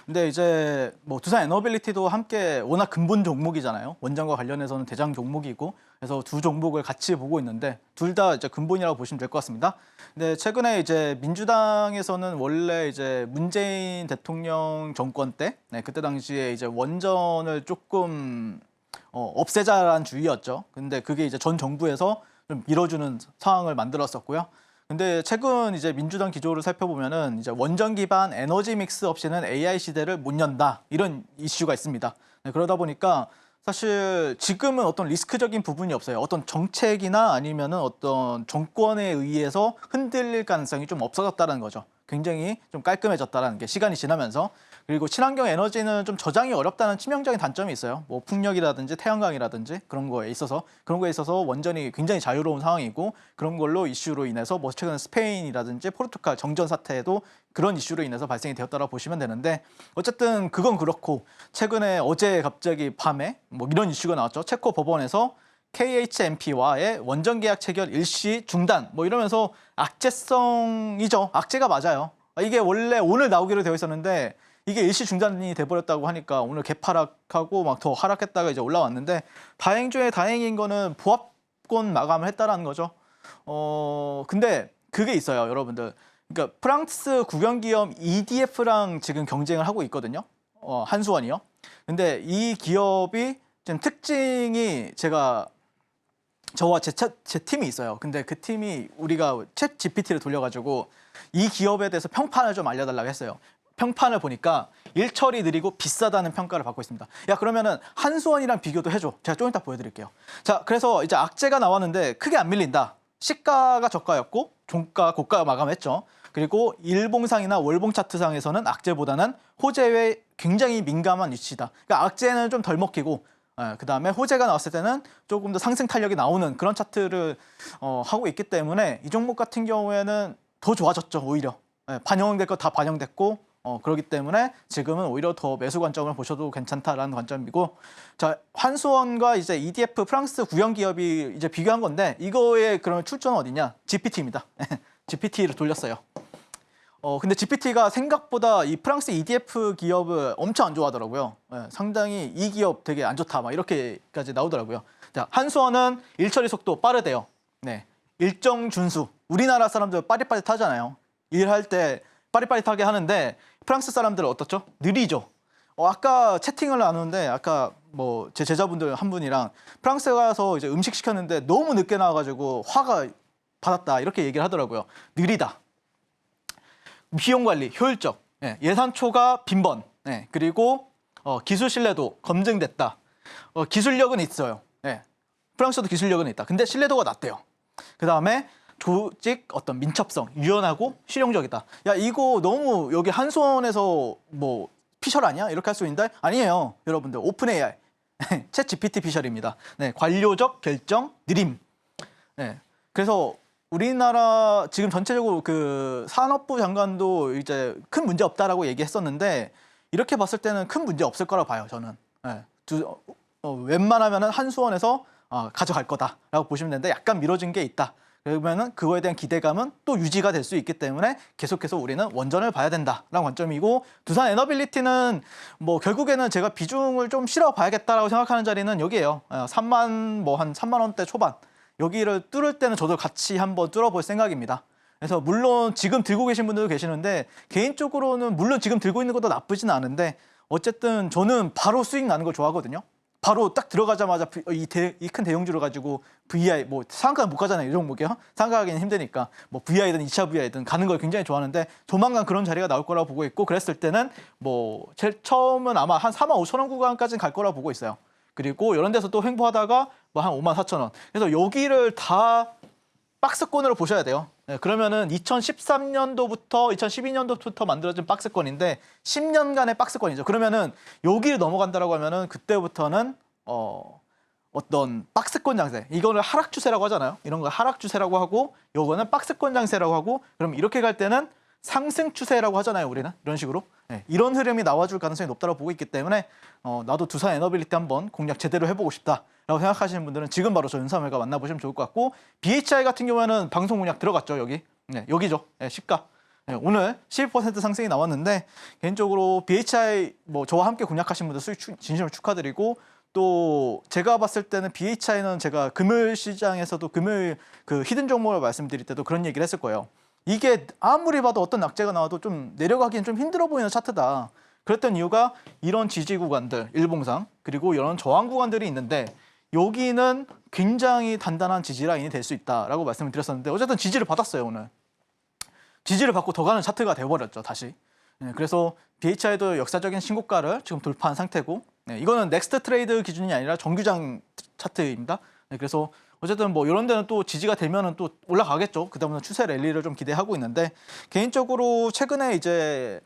근데 이제 뭐 두산 에너빌리티도 함께 워낙 근본 종목이잖아요. 원전과 관련해서는 대장 종목이고, 그래서 두 종목을 같이 보고 있는데 둘 다 이제 근본이라고 보시면 될 것 같습니다. 근데 최근에 이제 민주당에서는 원래 이제 문재인 대통령 정권 때, 그때 당시에 이제 원전을 조금 없애자라는 주의였죠. 근데 그게 이제 전 정부에서 좀 밀어주는 상황을 만들었었고요. 근데 최근 이제 민주당 기조를 살펴보면은 이제 원전 기반 에너지 믹스 없이는 AI 시대를 못 연다 이런 이슈가 있습니다. 그러다 보니까 사실 지금은 어떤 리스크적인 부분이 없어요. 어떤 정책이나 아니면은 어떤 정권에 의해서 흔들릴 가능성이 좀 없어졌다는 거죠. 굉장히 좀 깔끔해졌다는 게 시간이 지나면서. 그리고 친환경 에너지는 좀 저장이 어렵다는 치명적인 단점이 있어요. 뭐 풍력이라든지 태양광이라든지 그런 거에 있어서 원전이 굉장히 자유로운 상황이고, 그런 걸로 이슈로 인해서 뭐 최근 스페인이라든지 포르투갈 정전 사태에도 그런 이슈로 인해서 발생이 되었다고 보시면 되는데, 어쨌든 그건 그렇고 최근에 어제 갑자기 밤에 뭐 이런 이슈가 나왔죠. 체코 법원에서 KHNP와의 원전 계약 체결 일시 중단 뭐 이러면서 악재성이죠. 악재가 맞아요. 이게 원래 오늘 나오기로 되어 있었는데 이게 일시 중단이 돼버렸다고 하니까 오늘 개파락하고 막 더 하락했다가 이제 올라왔는데, 다행 중에 다행인 거는 보합권 마감을 했다라는 거죠. 근데 그게 있어요, 여러분들. 그러니까 프랑스 국영기업 EDF랑 지금 경쟁을 하고 있거든요. 한수원이요. 근데 이 기업이 지금 특징이 저와 제 팀이 있어요. 근데 그 팀이 우리가 챗 GPT를 돌려가지고 이 기업에 대해서 평판을 좀 알려달라고 했어요. 평판을 보니까 일처리 느리고 비싸다는 평가를 받고 있습니다. 야, 그러면은 한수원이랑 비교도 해줘. 제가 좀 이따 보여드릴게요. 자, 그래서 이제 악재가 나왔는데 크게 안 밀린다. 시가가 저가였고 종가, 고가 마감했죠. 그리고 일봉상이나 월봉 차트상에서는 악재보다는 호재에 굉장히 민감한 위치다. 그러니까 악재는 좀 덜 먹히고, 그 다음에 호재가 나왔을 때는 조금 더 상승 탄력이 나오는 그런 차트를 하고 있기 때문에 이 종목 같은 경우에는 더 좋아졌죠, 오히려. 반영될 거 다 반영됐고, 그렇기 때문에 지금은 오히려 더 매수 관점을 보셔도 괜찮다라는 관점이고, 자, 한수원과 이제 EDF 프랑스 국영 기업이 이제 비교한 건데, 이거의 그러면 출처는 어디냐? GPT입니다. GPT를 돌렸어요. 근데 GPT가 생각보다 이 프랑스 EDF 기업을 엄청 안 좋아하더라고요. 상당히 이 기업 되게 안 좋다, 막 이렇게까지 나오더라고요. 자, 한수원은 일처리 속도 빠르대요. 네, 일정 준수. 우리나라 사람들 빠릿빠릿하잖아요. 일할 때 빠릿빠릿하게 하는데 프랑스 사람들은 어떻죠? 느리죠. 아까 채팅을 나누는데 아까 뭐 제 제자분들 한 분이랑 프랑스 가서 이제 음식 시켰는데 너무 늦게 나와가지고 화가 받았다 이렇게 얘기를 하더라고요. 느리다. 비용 관리 효율적. 예산 초과 빈번. 그리고 기술 신뢰도 검증됐다. 기술력은 있어요. 프랑스도 기술력은 있다. 근데 신뢰도가 낮대요. 그 다음에 조직 어떤 민첩성, 유연하고 실용적이다. 야, 이거 너무 여기 한수원에서 뭐 피셜 아니야? 이렇게 할 수 있는데 아니에요. 여러분들 오픈 AI 챗 GPT 피셜입니다. 관료적 결정 느림. 그래서 우리나라 지금 전체적으로 그 산업부 장관도 이제 큰 문제 없다라고 얘기했었는데, 이렇게 봤을 때는 큰 문제 없을 거라고 봐요, 저는. 웬만하면은 한수원에서 가져갈 거다라고 보시면 되는데, 약간 미뤄진 게 있다. 그러면은 그거에 대한 기대감은 또 유지가 될 수 있기 때문에 계속해서 우리는 원전을 봐야 된다라는 관점이고, 두산 에너빌리티는 뭐 결국에는 제가 비중을 좀 실어 봐야겠다라고 생각하는 자리는 여기에요. 3만 원대 초반. 여기를 뚫을 때는 저도 같이 한번 뚫어볼 생각입니다. 그래서 물론 지금 들고 계신 분들도 계시는데, 개인적으로는 물론 지금 들고 있는 것도 나쁘진 않은데, 어쨌든 저는 바로 수익 나는 걸 좋아하거든요. 바로 딱 들어가자마자 이 큰 대형주를 가지고 VI 뭐 상한가는 못 가잖아요, 이 종목이요. 상한가기는 힘드니까 뭐 VI든 2차 VI든 가는 걸 굉장히 좋아하는데, 조만간 그런 자리가 나올 거라고 보고 있고, 그랬을 때는 뭐 제일 처음은 아마 한 4만 5천 원 구간까지는 갈 거라고 보고 있어요. 그리고 이런 데서 또 횡보하다가 뭐 한 5만 4천 원. 그래서 여기를 다 박스권으로 보셔야 돼요. 그러면은 2013년도부터 2012년도부터 만들어진 박스권인데 10년간의 박스권이죠. 그러면은 여기를 넘어간다라고 하면은 그때부터는 어떤 박스권 장세, 이거를 하락 추세라고 하잖아요. 이런 걸 하락 추세라고 하고, 요거는 박스권 장세라고 하고, 그럼 이렇게 갈 때는 상승 추세라고 하잖아요, 우리는. 이런 식으로. 이런 흐름이 나와줄 가능성이 높다고 보고 있기 때문에 나도 두산 에너빌리티 한번 공략 제대로 해보고 싶다라고 생각하시는 분들은 지금 바로 저 윤삼일과 만나보시면 좋을 것 같고, BHI 같은 경우에는 방송 공략 들어갔죠, 여기. 여기죠. 시가. 네, 오늘 12% 상승이 나왔는데 개인적으로 BHI 뭐 저와 함께 공략하신 분들 수익 진심으로 축하드리고 또 제가 봤을 때는 BHI는 제가 금요일 시장에서도 금요일 그 히든 종목을 말씀드릴 때도 그런 얘기를 했을 거예요. 이게 아무리 봐도 어떤 낙제가 나와도 좀 내려가기엔 좀 힘들어 보이는 차트다. 그랬던 이유가 이런 지지 구간들, 일봉상 그리고 이런 저항 구간들이 있는데 여기는 굉장히 단단한 지지 라인이 될 수 있다라고 말씀을 드렸었는데 어쨌든 지지를 받았어요, 오늘. 지지를 받고 더 가는 차트가 돼버렸죠, 다시. 네, 그래서 BHI도 역사적인 신고가를 지금 돌파한 상태고 네, 이거는 넥스트 트레이드 기준이 아니라 정규장 차트입니다. 네, 그래서 어쨌든 뭐 이런 데는 또 지지가 되면은 또 올라가겠죠. 그다음에 추세 랠리를 좀 기대하고 있는데 개인적으로 최근에 이제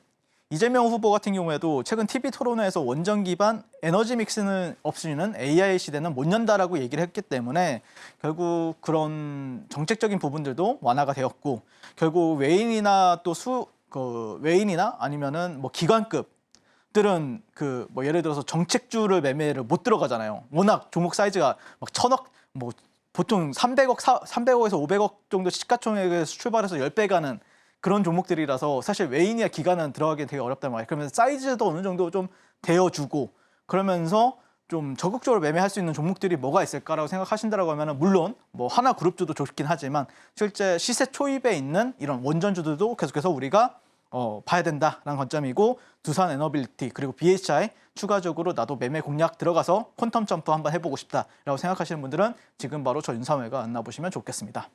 이재명 후보 같은 경우에도 최근 TV 토론회에서 원전 기반 에너지 믹스는 없이는 AI 시대는 못 연다라고 얘기를 했기 때문에 결국 그런 정책적인 부분들도 완화가 되었고 결국 외인이나 또 외인이나 아니면은 뭐 기관급들은 그 뭐 예를 들어서 정책주를 매매를 못 들어가잖아요. 워낙 종목 사이즈가 막 1,000억 뭐 보통 300억에서 500억 정도 시가총액에서 출발해서 10배 가는 그런 종목들이라서 사실 외인이나 기관은 들어가기 되게 어렵단 말이에요. 그러면서 사이즈도 어느 정도 좀 대어주고 그러면서 좀 적극적으로 매매할 수 있는 종목들이 뭐가 있을까라고 생각하신다고 하면 물론 뭐 하나그룹주도 좋긴 하지만 실제 시세 초입에 있는 이런 원전주들도 계속해서 우리가 봐야 된다라는 관점이고 두산 에너빌리티 그리고 BHI 추가적으로 나도 매매 공략 들어가서 퀀텀 점프 한번 해보고 싶다라고 생각하시는 분들은 지금 바로 저 윤삼회가 만나보시면 좋겠습니다.